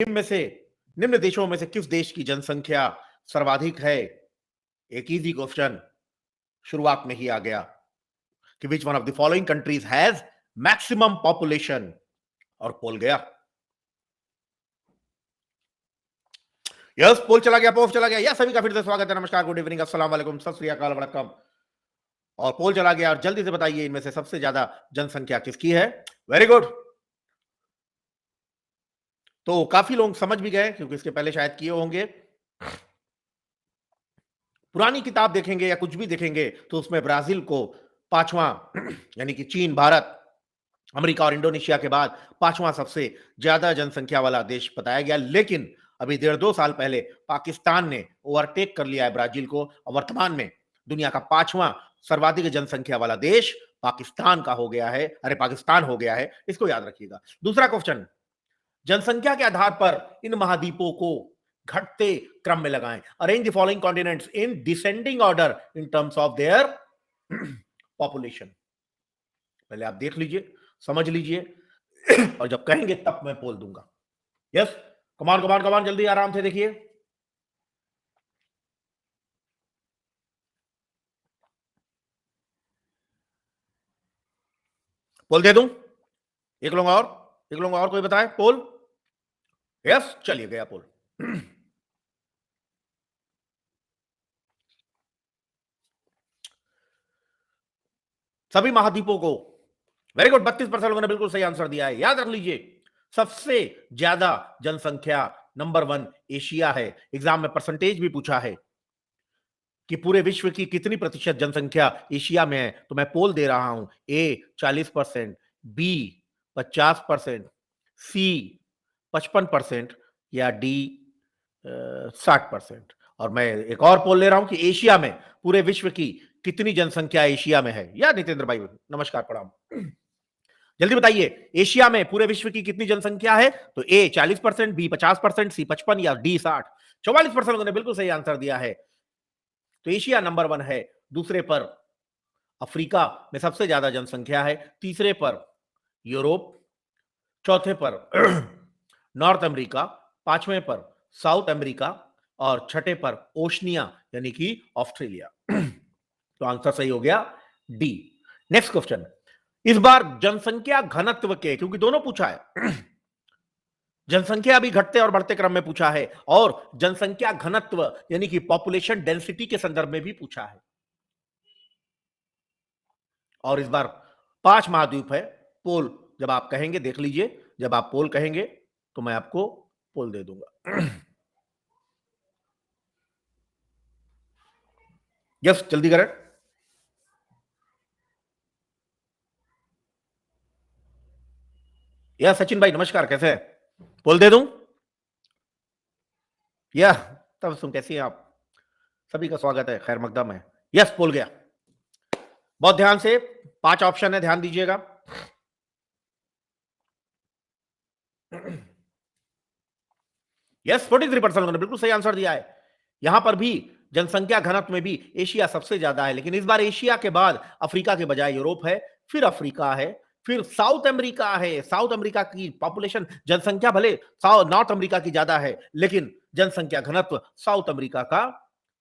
में से निम्न देशों में से किस देश की जनसंख्या सर्वाधिक है? एक इजी क्वेश्चन शुरुआत में ही आ गया कि विच one of the following countries has maximum population, और पोल गया। यस, पोल चला गया, पोल चला गया। यस, सभी का फिर से स्वागत है, नमस्कार, गुड इवनिंग, अस्सलाम वालेकुम, सत श्री अकाल, वणक्कम। और पोल चला गया, और जल्दी से बताइए इनमें से सबसे ज्यादा जनसंख्या किसकी है? Very good. तो काफी लोग समझ भी गए क्योंकि इसके पहले शायद किए होंगे। पुरानी किताब देखेंगे या कुछ भी देखेंगे तो उसमें ब्राजील को पांचवां यानी कि चीन, भारत, अमेरिका और इंडोनेशिया के बाद पांचवां सबसे ज्यादा जनसंख्या वाला देश बताया गया। लेकिन अभी 1.5-2 साल पहले पाकिस्तान ने ओवरटेक कर लिया है ब्राजील को, और वर्तमान में दुनिया का पांचवां सर्वाधिक जनसंख्या वाला देश पाकिस्तान का हो गया है। अरे, पाकिस्तान हो गया है, इसको याद रखिएगा। दूसरा क्वेश्चन, जनसंख्या के आधार पर इन महाद्वीपों को घटते क्रम में लगाएं। Arrange the following continents in descending order in terms of their population. पहले आप देख लीजिए, समझ लीजिए, और जब कहेंगे तब मैं बोल दूंगा। यस, कमान कमान कमान, जल्दी आराम से देखिए। पोल दे दूं? एक लोग और, एक लोग और कोई बताए पोल? यस, चलिए गया पोल। सभी महाद्वीपों को, वेरी गुड, 32% लोगों ने बिल्कुल सही आंसर दिया है। याद रख लीजिए, सबसे ज्यादा जनसंख्या नंबर 1 एशिया है। एग्जाम में परसेंटेज भी पूछा है कि पूरे विश्व की कितनी प्रतिशत जनसंख्या एशिया में है, तो मैं पोल दे रहा हूं। ए 40%, बी 50%, सी 55% या डी 60%। और मैं एक और पोल ले रहा हूं कि एशिया में, पूरे विश्व की कितनी जनसंख्या एशिया में है। या नितेंद्र भाई, नमस्कार, प्रणाम, जल्दी बताइए, एशिया में पूरे विश्व की कितनी जनसंख्या है? तो ए 40%, बी 50%, सी 55 या डी 60। 44% लोगों ने बिल्कुल सही आंसर दिया है। तो एशिया नंबर 1 है। दूसरे पर अफ्रीका में सबसे ज्यादा जनसंख्या है। तीसरे पर यूरोप, चौथे पर नॉर्थ अमेरिका, पांचवें पर साउथ अमेरिका, और छठे पर ओशनिया यानी कि ऑस्ट्रेलिया। तो आंसर सही हो गया डी। नेक्स्ट क्वेश्चन, इस बार जनसंख्या घनत्व के, क्योंकि दोनों पूछा है, जनसंख्या भी घटते और बढ़ते क्रम में पूछा है, और जनसंख्या घनत्व यानी कि पॉपुलेशन डेंसिटी के संदर्भ में भी पूछा है। और इस बार 5 महाद्वीप है। पोल जब आप कहेंगे देख लीजिए, जब आप पोल कहेंगे तो मैं आपको पोल दे दूंगा। यस, जल्दी करें। या सचिन भाई, नमस्कार, कैसे हैं? पोल दे दूं? या तब सुन, कैसी हैं आप? सभी का स्वागत है, खैर मकदम है। यस, पोल गया। बहुत ध्यान से, 5 ऑप्शन है, ध्यान दीजिएगा। यस, 43% लोगों ने बिल्कुल सही आंसर दिया है। यहां पर भी जनसंख्या घनत्व में भी एशिया सबसे ज्यादा है, लेकिन इस बार एशिया के बाद अफ्रीका के बजाय यूरोप है, फिर अफ्रीका है, फिर साउथ अमेरिका है। साउथ अमेरिका की पॉपुलेशन, जनसंख्या भले नॉर्थ अमेरिका की ज्यादा है, लेकिन जनसंख्या घनत्व साउथ अमेरिका का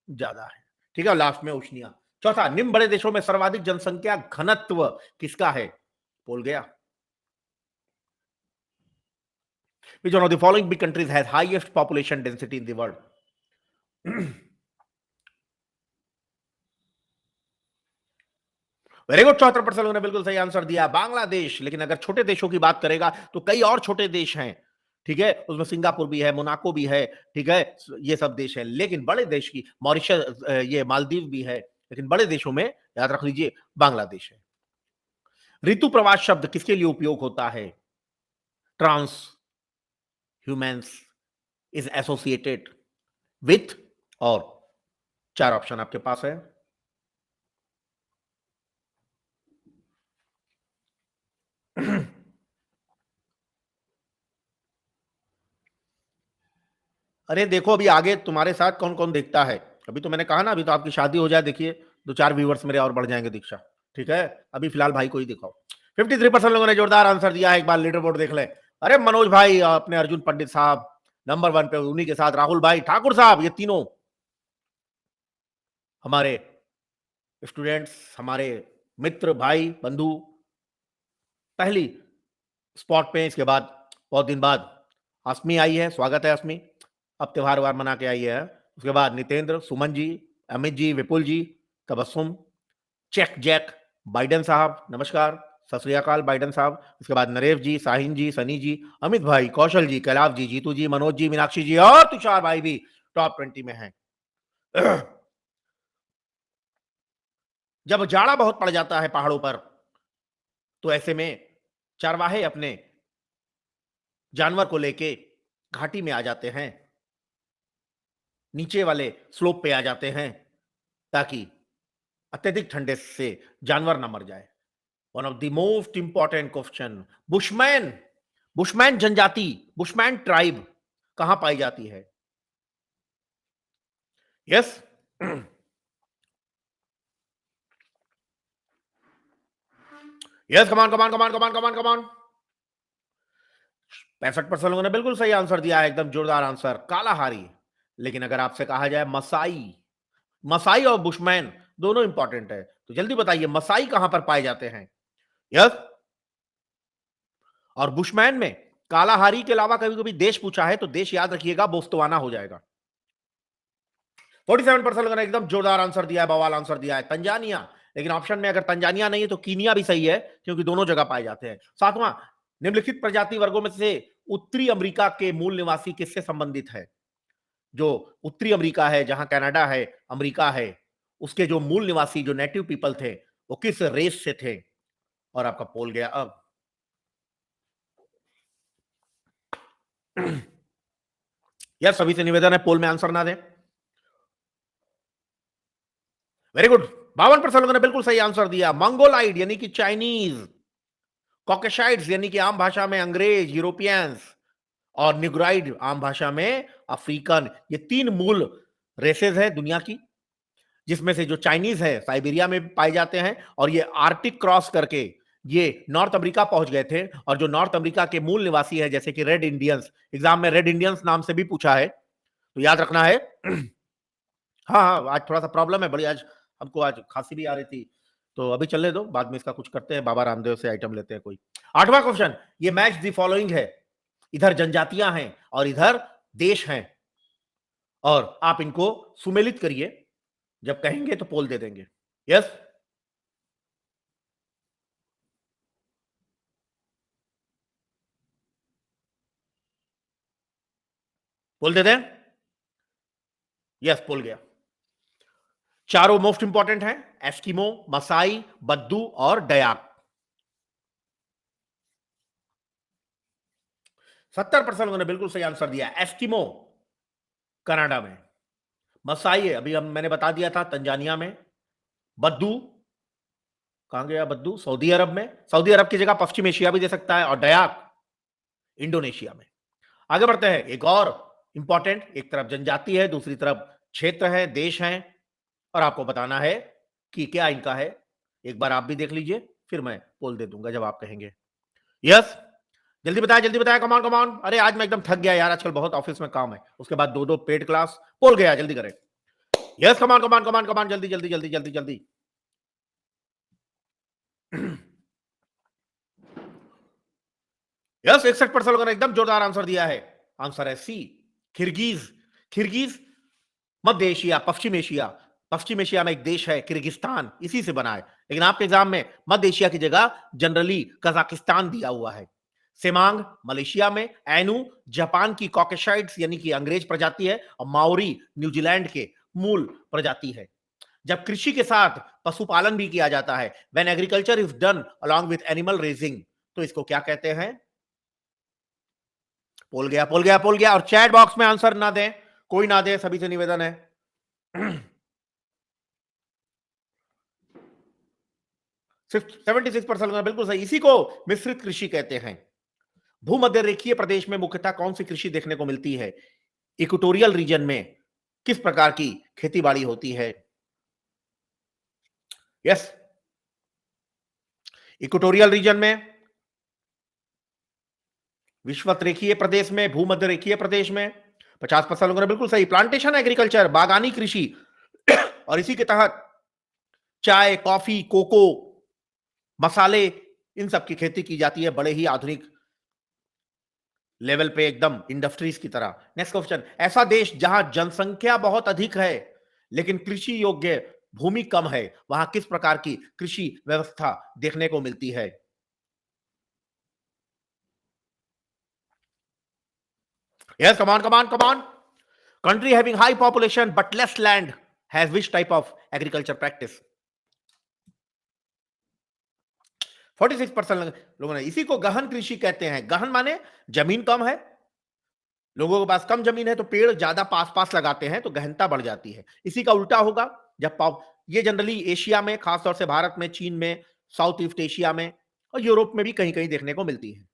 ज्यादा है। ठीक है, लास्ट में ओशनिया। चौथा, निम्न बड़े देशों में सर्वाधिक जनसंख्या घनत्व किसका है? बोल गया। Which one of the following big countries has highest population density in the world? Very good, 74% लोगों ने बिल्कुल सही आंसर दिया, बांग्लादेश। लेकिन अगर छोटे देशों की बात करेगा तो कई और छोटे देश हैं। ठीक है, उसमें सिंगापुर भी है, मोनाको भी है, ठीक है, ये सब देश है। लेकिन बड़े देश की मॉरिशस, ये मालदीव भी है, लेकिन बड़े देशों में याद रख लीजिए बांग्लादेश है। ऋतु प्रवास शब्द किसके लिए उपयोग होता है? Trans humans is associated with, और 4 ऑप्शन आपके पास है। अरे देखो, अभी आगे तुम्हारे साथ कौन कौन देखता है। अभी तो मैंने कहा ना, अभी तो आपकी शादी हो जाए, देखिए 2-4 व्यूवर्स मेरे और बढ़ जाएंगे दीक्षा। ठीक है, अभी फिलहाल भाई को ही दिखाओ। 53% लोगों ने जोरदार आंसर दिया है। एक बार लीडर बोर्ड देख ले। अरे मनोज भाई, अपने अर्जुन पंडित साहब, नंबर 1 पे उन्हीं के साथ राहुल भाई ठाकुर साहब, ये तीनों हमारे स्टूडेंट्स, हमारे मित्र, भाई, बंधु पहली स्पॉट पे। इसके बाद बहुत दिन बाद अस्मी आई है, स्वागत है अस्मी, अब त्योहार वार मना के आई है। उसके बाद नितेंद्र, सुमन जी, अमित जी, विपुल जी, तबस्सुम, चेक जैक, बाइडन साहब नमस्कार, सत श्री अकाल बाइडन साहब। उसके बाद नरेश जी, साहिन जी, सनी जी, अमित भाई, कौशल जी, कैलाश जी, जीतू जी, मनोज जी, मीनाक्षी जी और तुषार भाई भी टॉप 20 में हैं। जब जाड़ा बहुत पड़ जाता है पहाड़ों पर, तो ऐसे में चरवाहे अपने जानवर को लेके घाटी में आ जाते हैं, नीचे वाले स्लोप पे आ जाते हैं, ताकि अत्यधिक ठंडे से जानवर ना मर जाए। One of the most important question, bushman, bushman जनजाति, बुशमैन ट्राइब कहां पाई जाती है? Yes, yes, come on come on come on come on come on कमान। 65% लोगों ने बिल्कुल सही आंसर दिया है, एकदम जोरदार आंसर, कालाहारी। लेकिन अगर आपसे कहा जाए मसाई, मसाई और बुशमैन दोनों इंपॉर्टेंट है, तो जल्दी बताइए मसाई कहां पर पाए जाते हैं? यस, और बुशमैन में कालाहारी के अलावा कभी कभी देश पूछा है, तो देश याद रखिएगा, बोस्टवाना हो जाएगा। 47% लोगों ने एकदम जोरदार आंसर दिया है, बवाल आंसर दिया है, तंजानिया। लेकिन ऑप्शन में अगर तंजानिया नहीं है तो कीनिया भी सही है, क्योंकि दोनों जगह पाए जाते हैं। सातवां, निम्नलिखित प्रजाति वर्गों में से उत्तरी अमेरिका के मूल निवासी किससे संबंधित है? जो उत्तरी अमेरिका है, जहां कनाडा है, अमेरिका है, उसके जो मूल निवासी, जो नेटिव पीपल थे, वो किस रेस से थे? और आपका पोल गया अब। यार सभी से निवेदन है, पोल में आंसर ना दें। वेरी गुड, 52% लोगों ने बिल्कुल सही आंसर दिया, मंगोलाइड यानी कि चाइनीज, कॉकेशाइड्स यानी कि आम भाषा में अंग्रेज, यूरोपियंस, और निग्राइड आम भाषा में अफ्रीकन। ये तीन मूल रेसेस है दुनिया की, जिसमें से जो चाइनीज है साइबेरिया में पाए जाते हैं, और ये आर्टिक क्रॉस करके ये नॉर्थ अमेरिका पहुंच गए थे। और जो नॉर्थ अमेरिका के मूल निवासी है, जैसे कि रेड इंडियंस, एग्जाम में रेड इंडियंस नाम से भी पूछा है, तो याद रखना है। हाँ हाँ, आज थोड़ा सा प्रॉब्लम है बड़ी, आज हमको आज खांसी भी आ रही थी, तो अभी चलने दो, बाद में इसका कुछ करते हैं, बाबा रामदेव से आइटम लेते हैं कोई। 8वां क्वेश्चन, ये मैच दी फॉलोइंग है, इधर जनजातियां हैं और इधर देश हैं, और आप इनको सुमेलित करिए, जब कहेंगे तो पोल दे देंगे। यस, पोल दे दें? यस, पोल गया। चारों मोस्ट इंपॉर्टेंट हैं, एस्किमो, मसाई, बद्दू और डयाक। 70% लोगों ने बिल्कुल सही आंसर दिया, एस्किमो कनाडा में, मसाई है अभी हम मैंने बता दिया था तंजानिया में, बद्दू कहां गया बद्दू? सऊदी अरब में, सऊदी अरब की जगह पश्चिम एशिया भी दे सकता है, और डयाक इंडोनेशिया में। आगे बढ़ते हैं, एक और इंपॉर्टेंट, एक तरफ जनजाति है, दूसरी तरफ क्षेत्र है, देश है, और आपको बताना है कि क्या इनका है। एक बार आप भी देख लीजिए, फिर मैं पोल दे दूंगा जब आप कहेंगे। यस, जल्दी बताया, कमान कमान। अरे आज मैं एकदम थक गया यार, आजकल बहुत ऑफिस में काम है, उसके बाद दो दो पेड क्लास, पोल गया, जल्दी करें। यस, कमान कमान कमान कमान, जल्दी जल्दी जल्दी जल्दी जल्दी। यस, 61% लोगों ने एकदम जोरदार आंसर दिया है, आंसर है सी, किर्गिज। किर्गिज मध्य एशिया, पश्चिम एशिया, पश्चिम एशिया में एक देश है किर्गिस्तान, इसी से बना है, लेकिन आपके एग्जाम में मध्य एशिया की जगह जनरली कजाकिस्तान दिया हुआ है। सेमांग मलेशिया में, एनु जापान की कॉकेशाइड्स यानी कि अंग्रेज प्रजाति है, और माओरी न्यूजीलैंड के मूल प्रजाति है। जब कृषि के साथ पशुपालन भी किया जाता है, when agriculture is done along with animal raising, तो इसको क्या कहते हैं? पोल गया, पोल गया, पोल गया, और चैट बॉक्स में आंसर ना दें, कोई ना दे, सभी से निवेदन है। 76% बिल्कुल सही, इसी को मिश्रित कृषि कहते हैं। भूमध्य रेखीय प्रदेश में मुख्यतः कौन सी कृषि देखने को मिलती है? इक्वेटोरियल रीजन में किस प्रकार की खेती बाड़ी होती है? यस, इक्वेटोरियल रीजन में, विषुवत रेखीय प्रदेश में, भूमध्य रेखीय प्रदेश में, 50% लोगों ने बिल्कुल सही। प्लांटेशन एग्रीकल्चर, बागानी कृषि और इसी के तहत चाय, कॉफी, कोको, मसाले, इन सब की खेती की जाती है बड़े ही आधुनिक लेवल पे, एकदम इंडस्ट्रीज की तरह। नेक्स्ट क्वेश्चन, ऐसा देश जहां जनसंख्या बहुत अधिक है लेकिन कृषि योग्य भूमि कम है, वहां किस प्रकार की कृषि व्यवस्था देखने को मिलती है? Yes, come on come on come on. Country having high population but less land has which type of agriculture practice? 46% लोगों ने, इसी को गहन कृषि कहते हैं। गहन माने जमीन कम है, लोगों के पास कम जमीन है तो पेड़ ज्यादा पास पास लगाते हैं तो गहनता बढ़ जाती है। इसी का उल्टा होगा जब ये जनरली एशिया में, खासतौर से भारत में, चीन में, साउथ ईस्ट एशिया में और यूरोप में भी कहीं कहीं देखने को मिलती है।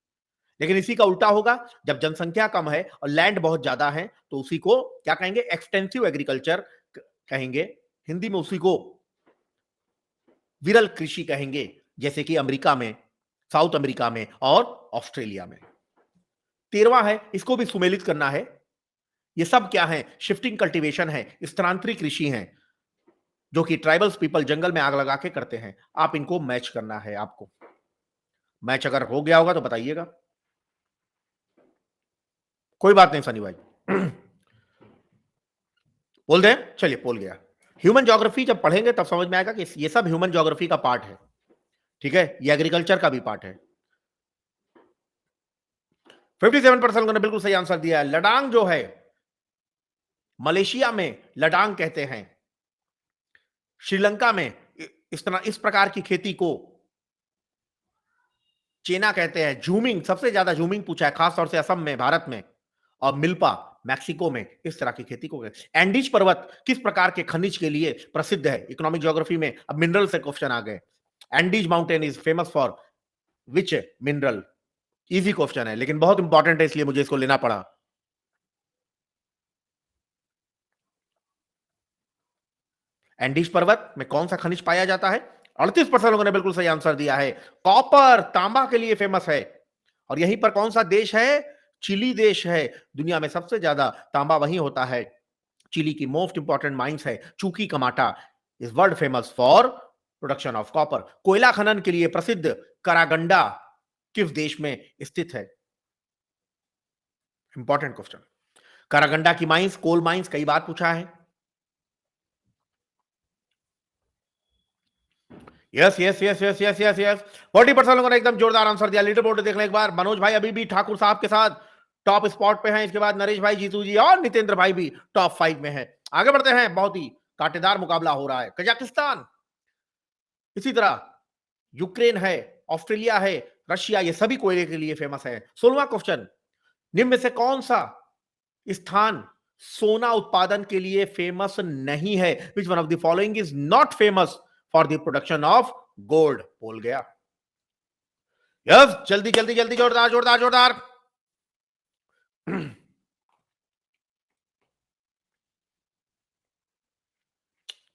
लेकिन इसी का उल्टा होगा जब जनसंख्या कम है और लैंड बहुत ज्यादा है तो उसी को क्या कहेंगे? एक्सटेंसिव एग्रीकल्चर कहेंगे। हिंदी में उसी को विरल कृषि कहेंगे, जैसे कि अमेरिका में, साउथ अमेरिका में और ऑस्ट्रेलिया में। 13वां है, इसको भी सुमेलित करना है। ये सब क्या है? शिफ्टिंग कल्टीवेशन है, स्थानांतरित कृषि है, जो कि ट्राइबल्स पीपल जंगल में आग लगा के करते हैं। आप इनको मैच करना है आपको। मैच अगर हो गया होगा तो बताइएगा। कोई बात नहीं सनी भाई। बोल दें? चलिए, बोल गया। ह्यूमन ज्योग्राफी जब पढ़ेंगे तब समझ में आएगा कि ये सब ह्यूमन ज्योग्राफी का पार्ट है। ठीक है, ये एग्रीकल्चर का भी पार्ट है। 57% लोगों ने बिल्कुल सही आंसर दिया है। लडांग जो है, मलेशिया में लडांग कहते हैं। श्रीलंका में इस प्रकार की खेती को चेना कहते हैं। झूमिंग, सबसे ज्यादा झूमिंग पूछा है, खासतौर से असम में, भारत में। और मिल्पा मैक्सिको में इस तरह की खेती को। एंडीज पर्वत किस प्रकार के खनिज के लिए प्रसिद्ध है? इकोनॉमिक ज्योग्राफी में अब मिनरल से क्वेश्चन आ गए। Andes mountain is famous for which mineral? Easy question है लेकिन बहुत इंपॉर्टेंट है, इसलिए मुझे इसको लेना पड़ा। एंडीज पर्वत में कौन सा खनिज पाया जाता है? 38% लोगों ने बिल्कुल सही आंसर दिया है। कॉपर, तांबा के लिए फेमस है। और यहीं पर कौन सा देश है? चिली देश है। दुनिया में सबसे ज्यादा तांबा वहीं होता है। चिली की मोस्ट इंपॉर्टेंट माइंस है चूकी Kamata, is world famous for production of copper. कोयला खनन के लिए प्रसिद्ध करागंडा किस देश में स्थित है? Important question. करागंडा की माइंस, कोल माइंस, कई बार पूछा है। Yes yes yes yes yes yes yes 40% लोगों ने एकदम जोरदार आंसर दिया। लीडर बोर्ड देख लें एक बार। मनोज भाई अभी भी ठाकुर साहब के साथ टॉप स्पॉट पे हैं। इसके बाद नरेश भाई, जीतू जी और नितेंद्र भाई भी टॉप 5 में हैं। आगे बढ़ते हैं, बहुत ही कांटेदार मुकाबला हो रहा है। कजाकिस्तान, इसी तरह यूक्रेन है, ऑस्ट्रेलिया है, रशिया, ये सभी कोयले के लिए फेमस है। 16वां क्वेश्चन, निम्न में से कौन सा स्थान सोना उत्पादन के लिए फेमस नहीं है? Which one of the following is not famous for the production of gold? बोल गया। यस, जल्दी जल्दी जल्दी, जोरदार जोरदार जोरदार।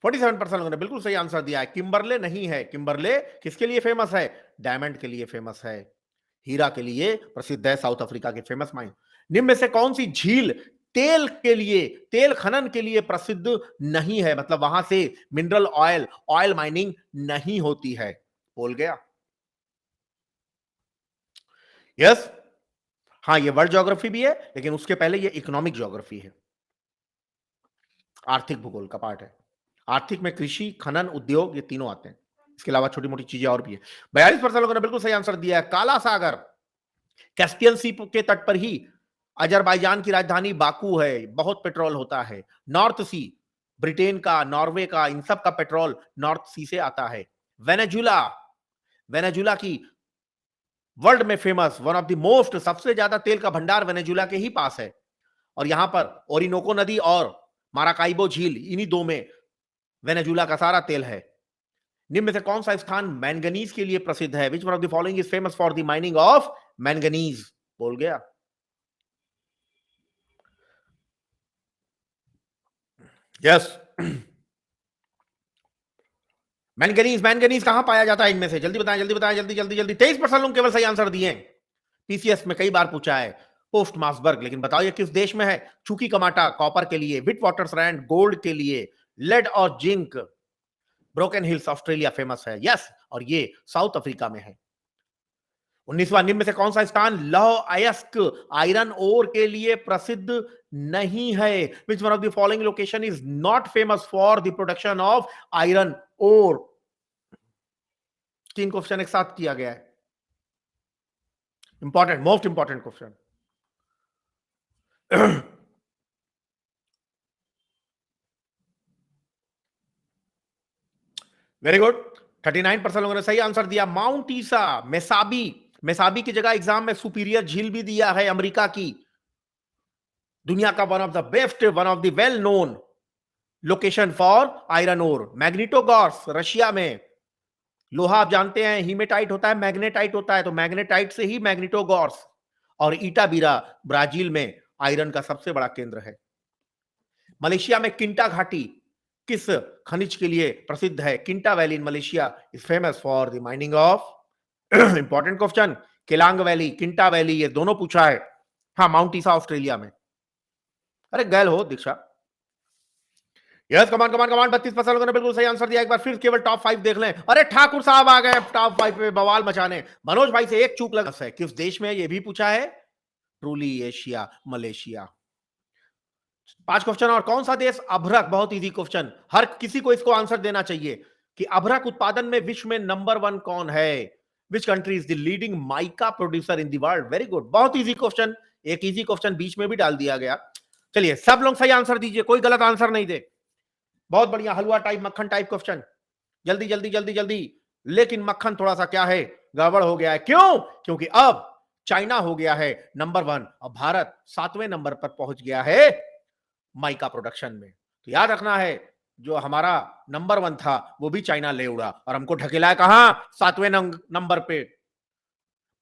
47% लोगों ने बिल्कुल सही आंसर दिया है। किम्बरले नहीं है। किम्बरले किसके लिए फेमस है? डायमंड के लिए फेमस है, हीरा के लिए प्रसिद्ध है, साउथ अफ्रीका के फेमस माइन। निम्न में से कौन सी झील तेल के लिए, तेल खनन के लिए प्रसिद्ध नहीं है? मतलब वहां से मिनरल ऑयल, ऑयल माइनिंग नहीं होती है। बोल गया। यस, हाँ, ये वर्ल्ड ज्योग्राफी भी है लेकिन उसके पहले ये इकोनॉमिक ज्योग्राफी है, आर्थिक भूगोल का पार्ट है। आर्थिक में कृषि, खनन, उद्योग, ये तीनों आते हैं। इसके अलावा छोटी मोटी चीजें और भी है। 42% लोगों ने बिल्कुल सही आंसर दिया है। काला सागर, कैस्पियन सी के तट पर ही अजरबैजान की राजधानी बाकू है, बहुत पेट्रोल होता है। नॉर्थ सी, ब्रिटेन का, नॉर्वे का, इन सब का पेट्रोल नॉर्थ सी से आता है। वेनेजुला, वेनेजुला की वर्ल्ड में famous, one of the most, सबसे ज्यादा तेल का भंडार वेनेजुला के ही पास है। और यहां पर ओरिनोको नदी और माराकाइबो झील, इन्हीं दो में वेनेजुला का सारा तेल है। निम्न में से कौन सा स्थान मैंगनीज के लिए प्रसिद्ध है? Which one of the following is famous for the mining of manganese? बोल गया। यस, मैंगनीज, मैंगनीज कहां पाया जाता है इनमें से? जल्दी बताएं, जल्दी बताएं, जल्दी जल्दी जल्दी। 23% लोग केवल सही आंसर दिए। पीसीएस में कई बार पूछा है। पोस्ट मासबर्ग, लेकिन बताओ ये किस देश में है? चूकी कमाटा कॉपर के लिए, विट वाटर सैंड गोल्ड के लिए, लेड और zinc broken hills Australia famous है, यस, और ये साउथ अफ्रीका में है। 19वां निम्न में से कौन सा स्थान लौह अयस्क आयरन ओर के लिए प्रसिद्ध नहीं है? Which one of the following location is not famous for the production of iron ore? 3 question एक साथ किया गया है, important, most important question. Very good, 39% लोगों ने सही आंसर दिया। माउंट ईसा, मेसाबी, मेसाबी की जगह एग्जाम में सुपीरियर झील भी दिया है, अमेरिका की, दुनिया का one of the best, one of the well known location for iron ore. Magnitogorsk Russia में, लोहा आप जानते हैं हीमेटाइट होता है, मैग्नेटाइट होता है, तो मैग्नेटाइट से ही मैग्नेटोगॉर्स। और ईटाबीरा ब्राजील में आयरन का सबसे बड़ा केंद्र है। मलेशिया में किंटा घाटी किस खनिज के लिए प्रसिद्ध है? Kinta Valley in Malaysia is famous for the mining of important question, Kelang Valley, Kinta Valley, ये दोनों पूछा है। हाँ, माउंट ईसा ऑस्ट्रेलिया में। अरे गैल हो दीक्षा। यस, कमान कमान कमान, 32% लोगों ने बिल्कुल सही आंसर दिया। एक बार फिर केवल टॉप 5 देख लें। अरे ठाकुर साहब आ गए टॉप 5 पे बवाल मचाने। मनोज भाई से एक चूक लगा है, किस देश में, ये भी पूछा है। Truly Asia, Malaysia. 5 क्वेश्चन और, कौन सा देश अभ्रक, बहुत इजी क्वेश्चन, हर किसी को इसको आंसर देना चाहिए कि अभ्रक उत्पादन में विश्व में नंबर 1 कौन है? Which country is the leading mica producer in the world? Very good, बहुत इजी क्वेश्चन। एक इजी क्वेश्चन बीच में भी डाल दिया गया। चलिए सब लोग सही आंसर दीजिए, कोई गलत आंसर नहीं दे। बहुत बढ़िया, हलवा टाइप, मक्खन टाइप क्वेश्चन। जल्दी जल्दी जल्दी जल्दी। लेकिन मक्खन थोड़ा सा क्या है, गड़बड़ हो गया है। क्यों? क्योंकि अब चाइना हो गया है नंबर 1 और भारत 7वें नंबर पर पहुंच गया है माइका प्रोडक्शन में। तो याद रखना है, जो हमारा नंबर 1 था वो भी चाइना ले उड़ा और हमको ढकेला कहां? 7वें नंबर पे।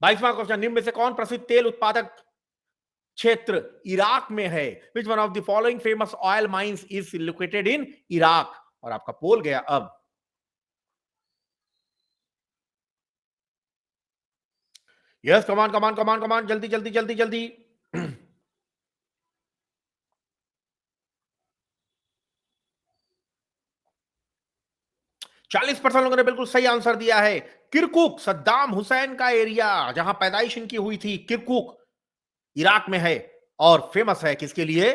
22वां क्वेश्चन, निम्न में से कौन प्रसिद्ध तेल उत्पादक क्षेत्र इराक में है? Which one of the following famous oil mines is located in Iraq? और आपका पोल गया अब। यस, कमान कमान कमान कमान, जल्दी जल्दी जल्दी जल्दी। 40% लोगों ने बिल्कुल सही आंसर दिया है। किरकुक, सद्दाम हुसैन का एरिया, जहां पैदाइश इनकी हुई थी, किरकुक इराक में है और फेमस है किसके लिए?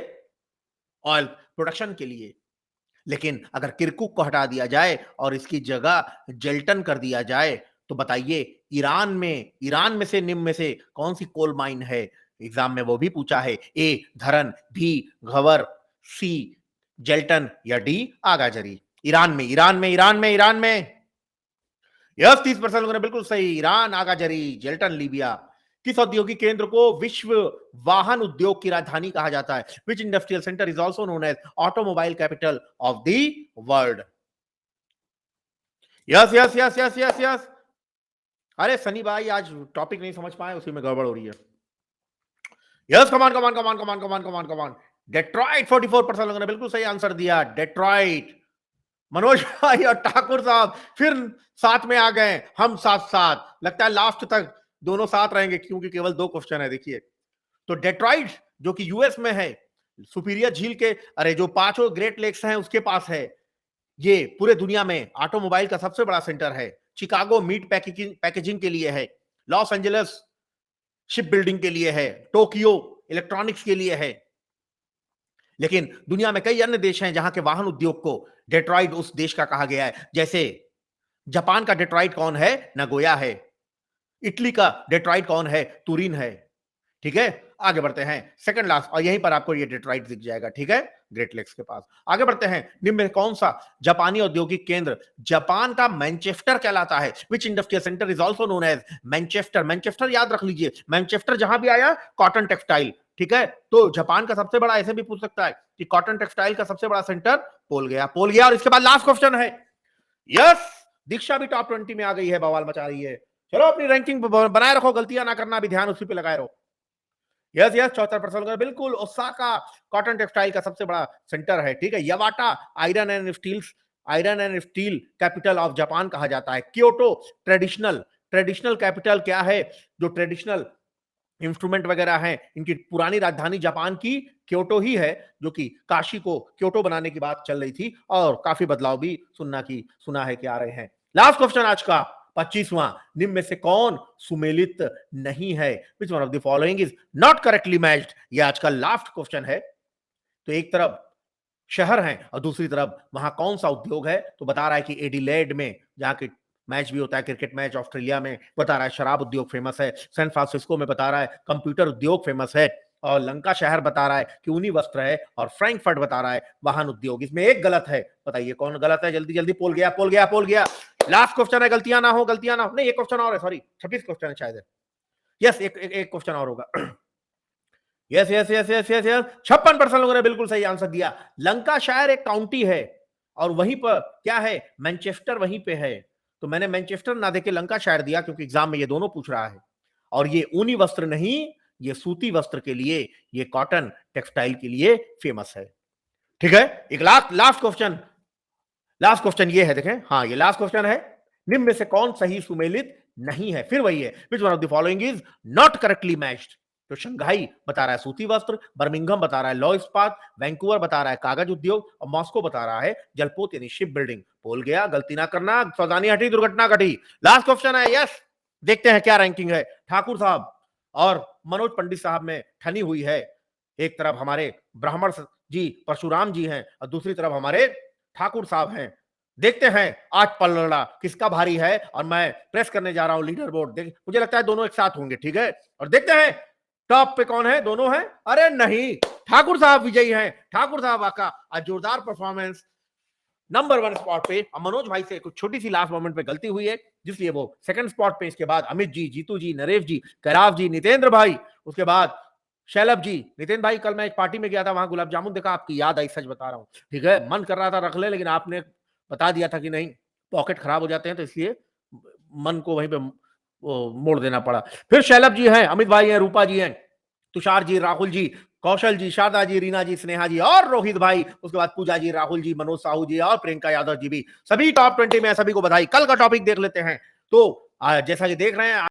ऑयल प्रोडक्शन के लिए। लेकिन अगर किरकुक को हटा दिया जाए और इसकी जगह जेल्टन कर दिया जाए, तो बताइए ईरान में से निम्न में से कौन सी कोल माइन है? एग्जाम में वो भी पूछा है। ए धरन, बी घवर, सी जेल्टन या डी आगाजरी। ईरान में, ईरान में, ईरान में, ईरान में। यस, 30% लोगों ने बिल्कुल सही, ईरान, आगाजरी, जेल्टन, लीबिया। किस औद्योगिक केंद्र को विश्व वाहन उद्योग की राजधानी कहा जाता है? Which industrial centre is also known as automobile capital of the world? Yes yes yes yes yes yes. अरे सनी भाई आज टॉपिक नहीं समझ पाए, उसी में गड़बड़ हो रही है। Yes, come on come on come on come on come on come on कमान, डेट्रॉइट। 44% लोगों ने बिल्कुल सही आंसर दिया, डेट्रॉइट। मनोज भाई और ठाकुर साहब फिर साथ में आ गए, हम साथ साथ, लगता है लास्ट तक दोनों साथ रहेंगे क्योंकि केवल 2 क्वेश्चन है। देखिए, तो डेट्रॉइट जो कि यूएस में है, सुपीरियर झील के, अरे जो 5 ग्रेट लेक्स हैं उसके पास है। ये पूरे दुनिया में ऑटोमोबाइल का सबसे बड़ा सेंटर है। चिकागो मीट पैकेजिंग के लिए है, लॉस एंजलिस शिप बिल्डिंग के लिए है, टोक्यो इलेक्ट्रॉनिक्स के लिए है। लेकिन दुनिया में कई अन्य देश हैं जहां के वाहन उद्योग को डेट्रॉइट उस देश का कहा गया है। जैसे जापान का डेट्रॉइट कौन है? नगोया है। इटली का डेट्रॉइट कौन है? तुरिन है। ठीक है, आगे बढ़ते हैं, सेकंड लास्ट, और यहीं पर आपको ये डेट्रॉइट दिख जाएगा। ठीक है, ग्रेट लेक्स के पास। आगे बढ़ते हैं, निम्न में कौन सा जापानी औद्योगिक केंद्र जापान का मैनचेस्टर कहलाता है? Which industrial centre is also known as Manchester? Manchester याद रख लीजिए, मैनचेस्टर जहां भी आया कॉटन टेक्सटाइल। ठीक है, तो जापान का सबसे बड़ा, ऐसे भी पूछ सकता है कि कॉटन टेक्सटाइल का सबसे बड़ा सेंटर, पोल गया, पोल गया। और इसके बाद लास्ट क्वेश्चन है। यस, दीक्षा भी टॉप 20 में आ गई है, बवाल मचा रही है। चलो अपनी रैंकिंग बनाए रखो, गलतियां ना करना, अभी ध्यान उसी पे लगाए रहो। यस यस, 74% बिल्कुल, ओसाका कॉटन टेक्सटाइल का सबसे बड़ा सेंटर है। ठीक है, Yawata iron and steel capital of Japan कहा जाता है। क्योटो ट्रेडिशनल ट्रेडिशनल कैपिटल क्या है? जो ट्रेडिशनल इंस्ट्रूमेंट वगैरह हैं, इनकी पुरानी राजधानी जापान की क्योटो ही है, जो कि काशी को क्योटो बनाने की बात चल रही थी और काफी बदलाव भी सुना है कि आ रहे हैं। लास्ट क्वेश्चन आज का 25वां, निम्न में से कौन सुमेलित नहीं है? Which one of the following is not correctly matched? ये आज का लास्ट क्वेश्चन है। तो एक तरफ शहर है और दूसरी तरफ वहां कौन सा उद्योग है? तो बता रहा है कि एडिलेड में, जहां की मैच भी होता है क्रिकेट मैच ऑस्ट्रेलिया में, बता रहा है शराब उद्योग फेमस है। सैन फ्रांसिस्को में बता रहा है कंप्यूटर उद्योग फेमस है। और लंका शहर बता रहा है कि ऊनी वस्त्र है। और फ्रैंकफर्ट बता रहा है वाहन उद्योग। इसमें एक गलत है, बताइए कौन गलत है? जल्दी जल्दी, पोल गया। लास्ट क्वेश्चन है, गलतियां ना हो नहीं, एक क्वेश्चन और है, सॉरी 26 क्वेश्चन है शायद। यस, एक क्वेश्चन और होगा। यस 56% लोगों ने बिल्कुल सही आंसर दिया। लंकाशायर एक काउंटी है और वहीं पर क्या है, मैनचेस्टर वहीं पे है। तो मैंने मैनचेस्टर ना देके लंकाशायर दिया क्योंकि एग्जाम में ये दोनों पूछ रहा है। और ये ऊनी वस्त्र नहीं, ये सूती वस्त्र के लिए, ये कॉटन टेक्सटाइल के लिए फेमस है। ठीक है, एक लास्ट क्वेश्चन ये है, देखें, हाँ ये लास्ट क्वेश्चन है। निम्न में से कौन सही सुमेलित नहीं है? फिर वही है, which one of the following is not correctly matched? तो शंघाई बता रहा है सूती वस्त्र, बर्मिंघम बता रहा है लॉ इस्पात, वैंकूवर बता रहा है कागज उद्योग और मॉस्को बता रहा है जलपोत यानी शिप बिल्डिंग। बोल गया, गलती ना करना, सावधानी हटी दुर्घटना घटी। लास्ट क्वेश्चन है, यस, देखते हैं क्या रैंकिंग है। ठाकुर साहब और मनोज पंडित साहब में ठनी हुई है। एक तरफ हमारे ब्राह्मण जी परशुराम जी हैं और दूसरी तरफ हमारे ठाकुर साहब हैं। देखते हैं आज पलड़ा किसका भारी है। और मैं प्रेस करने जा रहा हूं लीडर बोर्ड, मुझे लगता है दोनों एक साथ होंगे। ठीक है, और देखते हैं टॉप पे कौन है, दोनों हैं? अरे नहीं, ठाकुर साहब विजयी हैं। ठाकुर साहब का आज जोरदार परफॉर्मेंस, नंबर 1 स्पॉट पे। मनोज भाई से कुछ छोटी सी लास्ट मोमेंट पे गलती हुई है, जिसलिए वो सेकंड स्पॉट पे। इसके बाद अमित जी, जीतू जी, नरेश जी, कैराव जी, नितेंद्र भाई, उसके बाद शैलभ जी। नितिन भाई, कल मैं एक पार्टी में गया था, वहां गुलाब जामुन देखा, आपकी याद आई, सच बता रहा हूं। ठीक है, मन कर रहा था रख ले, लेकिन आपने बता दिया था कि नहीं, पॉकेट खराब हो जाते हैं, तो इसलिए मन को वहीं पे मोड़ देना पड़ा। फिर शैलभ जी हैं, अमित भाई हैं, रूपा जी हैं, तुषार जी, राहुल जी, कौशल जी, शारदा जी, रीना जी, स्नेहा जी और रोहित भाई। उसके बाद पूजा जी, राहुल जी, मनोज साहू जी और प्रियंका यादव जी भी, सभी टॉप 20 में। सभी को बधाई। कल का टॉपिक देख लेते हैं। तो जैसा कि देख रहे हैं